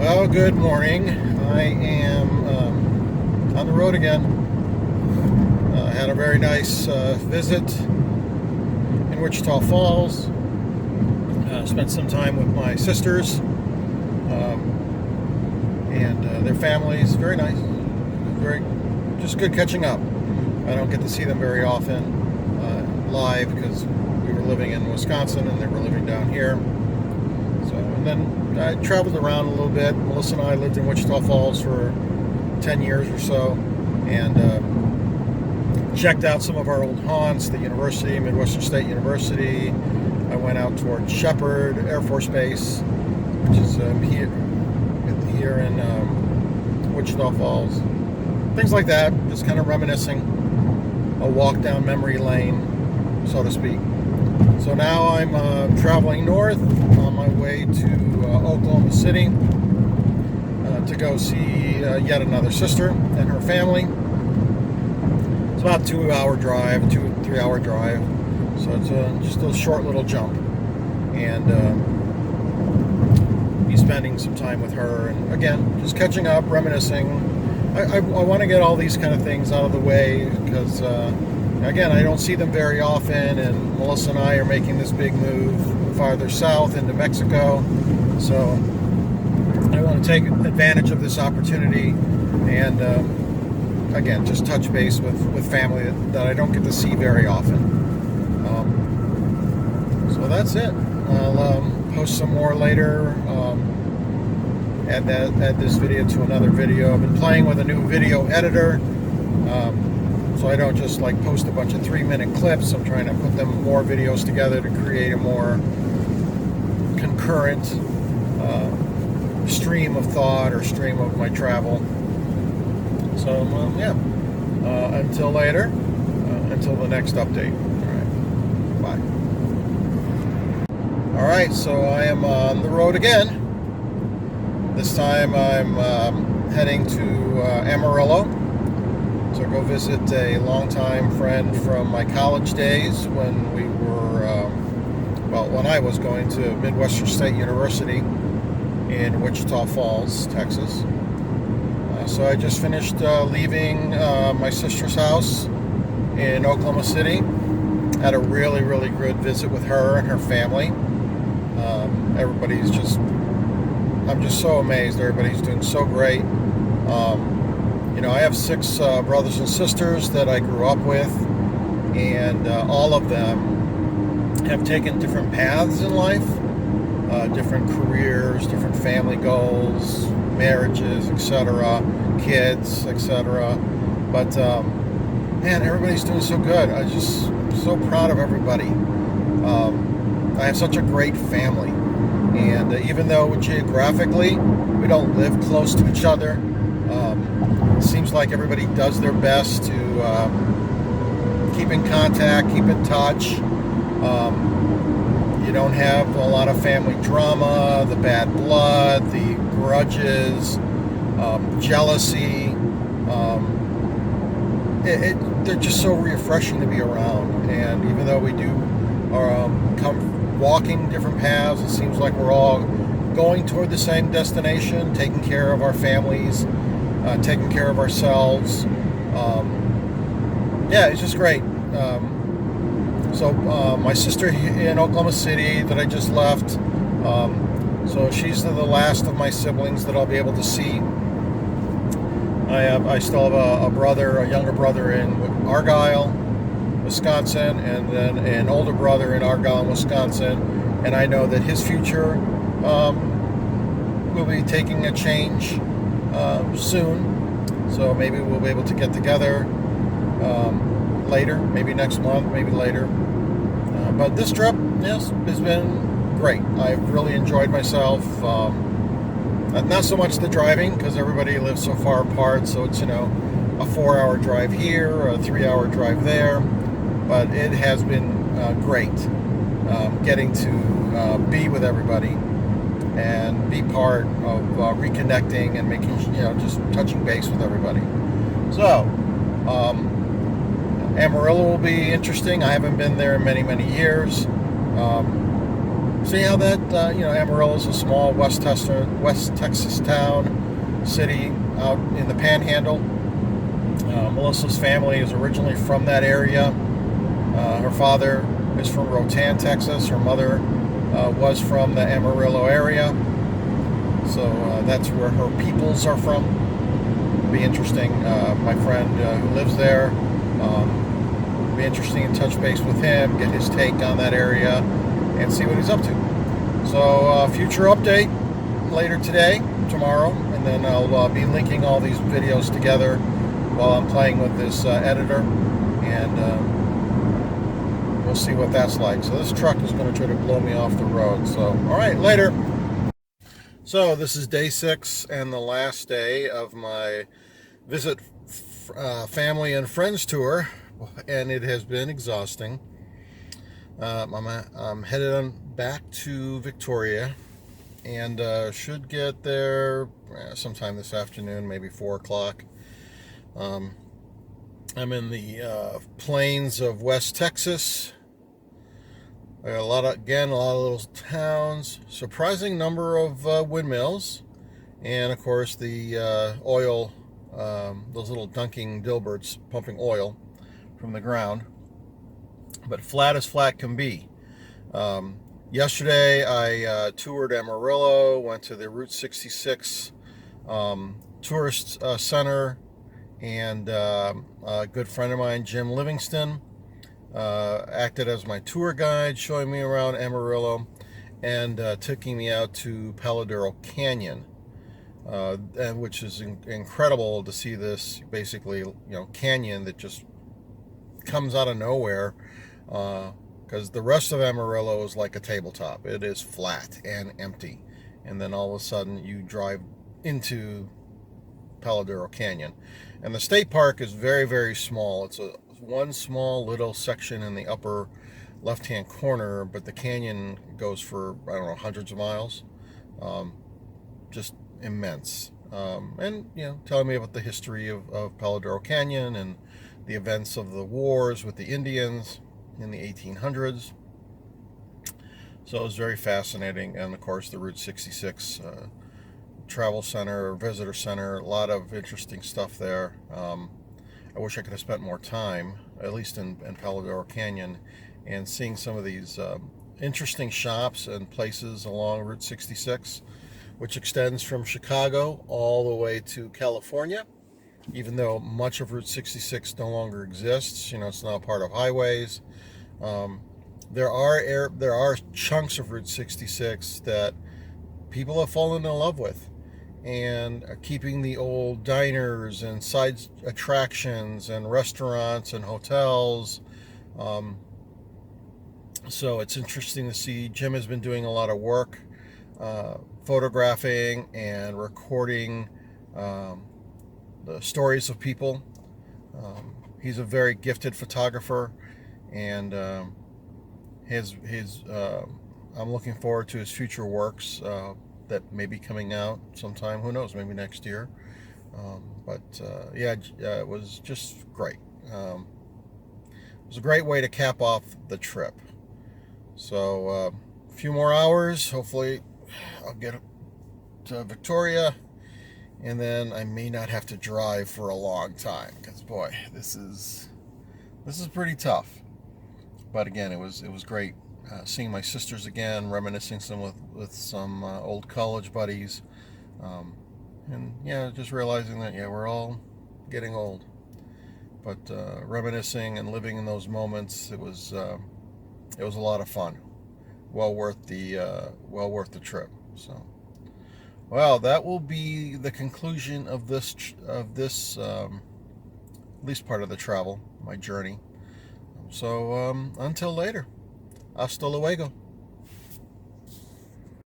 Well, good morning. I am on the road again. Had a very nice visit in Wichita Falls. Spent some time with my sisters and their families. Very nice. Very just good catching up. I don't get to see them very often live because we were living in Wisconsin and they were living down here. So, and then I traveled around a little bit. Melissa and I lived in Wichita Falls for 10 years or so, and checked out some of our old haunts, the university, Midwestern State University. I went out toward Shepherd Air Force Base, which is here in Wichita Falls. Things like that, just kind of reminiscing, a walk down memory lane, so to speak. So now I'm traveling north on my way to Oklahoma City to go see yet another sister and her family. It's about a 2-hour drive, 3-hour drive. So it's just a short little jump. And be spending some time with her. And again, just catching up, reminiscing. I want to get all these kind of things out of the way because, again, I don't see them very often. And Melissa and I are making this big move farther south into Mexico. So I want to take advantage of this opportunity and, again, just touch base with family that I don't get to see very often. So that's it. I'll post some more later. Add this video to another video. I've been playing with a new video editor, so I don't just like post a bunch of 3-minute clips. I'm trying to put them more videos together to create a more concurrent stream of thought or stream of my travel. So yeah, until later, until the next update. All right, bye. All right, so I am on the road again. This time I'm heading to Amarillo to go visit a longtime friend from my college days when we were, when I was going to Midwestern State University in Wichita Falls, Texas. So I just finished leaving my sister's house in Oklahoma City. Had a really, really good visit with her and her family. I'm just so amazed. Everybody's doing so great. I have 6 brothers and sisters that I grew up with, and all of them have taken different paths in life, different careers, different family goals, marriages, etc., kids, etc. But man, everybody's doing so good. I'm just so proud of everybody. I have such a great family. And even though geographically we don't live close to each other, it seems like everybody does their best to keep in contact, keep in touch. You don't have a lot of family drama, the bad blood, the grudges, jealousy. They're just so refreshing to be around. And even though we do come walking different paths, it seems like we're all going toward the same destination, taking care of our families, taking care of ourselves. Yeah, it's just great. So my sister in Oklahoma City that I just left, so she's the last of my siblings that I'll be able to see. I still have a younger brother in Argyle, Wisconsin, and then an older brother in Argyle, Wisconsin, and I know that his future will be taking a change soon, so maybe we'll be able to get together later, maybe next month, maybe later. But this trip, yes, has been great. I've really enjoyed myself. Not so much the driving, because everybody lives so far apart, so it's, a 4-hour drive here, or a 3-hour drive there. But it has been great getting to be with everybody and be part of reconnecting and making, just touching base with everybody. So, Amarillo will be interesting. I haven't been there in many, many years. see how that, Amarillo is a small West Texas town, city out in the Panhandle. Melissa's family is originally from that area. Her father is from Rotan, Texas. Her mother was from the Amarillo area. So that's where her peoples are from. It'll be interesting. My friend who lives there, it'll be interesting to touch base with him, get his take on that area, and see what he's up to. So future update later today, tomorrow, and then I'll be linking all these videos together while I'm playing with this editor, and we'll see what that's like. So this truck is going to try to blow me off the road. So, all right, later. So this is day 6 and the last day of my visit family and friends tour, and it has been exhausting. I'm headed on back to Victoria, and should get there sometime this afternoon, maybe 4 o'clock. I'm in the plains of West Texas. I got a lot of little towns, surprising number of windmills, and of course the oil, those little dunking dilberts pumping oil from the ground, but flat as flat can be. Yesterday I toured Amarillo, went to the Route 66 tourist center, and a good friend of mine, Jim Livingston, acted as my tour guide, showing me around Amarillo, and taking me out to Paladero Canyon, and which is incredible to see this basically, canyon that just comes out of nowhere, because the rest of Amarillo is like a tabletop. It is flat and empty, and then all of a sudden you drive into Paladero Canyon, and the state park is very, very small. It's one small little section in the upper left-hand corner, but the canyon goes for, I don't know, hundreds of miles. Just immense. And telling me about the history of Paladero Canyon and the events of the wars with the Indians in the 1800s. So it was very fascinating. And of course the Route 66 travel center or visitor center, a lot of interesting stuff there. I wish I could have spent more time, at least in Paladero Canyon, and seeing some of these interesting shops and places along Route 66, which extends from Chicago all the way to California. Even though much of Route 66 no longer exists, it's now part of highways. There are chunks of Route 66 that people have fallen in love with, and keeping the old diners and side attractions and restaurants and hotels. So it's interesting to see. Jim has been doing a lot of work photographing and recording the stories of people. He's a very gifted photographer, and I'm looking forward to his future works that may be coming out sometime. Who knows? Maybe next year. It was just great. It was a great way to cap off the trip. So a few more hours. Hopefully, I'll get to Victoria, and then I may not have to drive for a long time. Because boy, this is pretty tough. But again, it was great. Seeing my sisters again, reminiscing with some old college buddies, and just realizing that we're all getting old, but reminiscing and living in those moments, it was a lot of fun, well worth the trip. So, well, that will be the conclusion of this at least part of the travel, my journey. So until later. Hasta luego.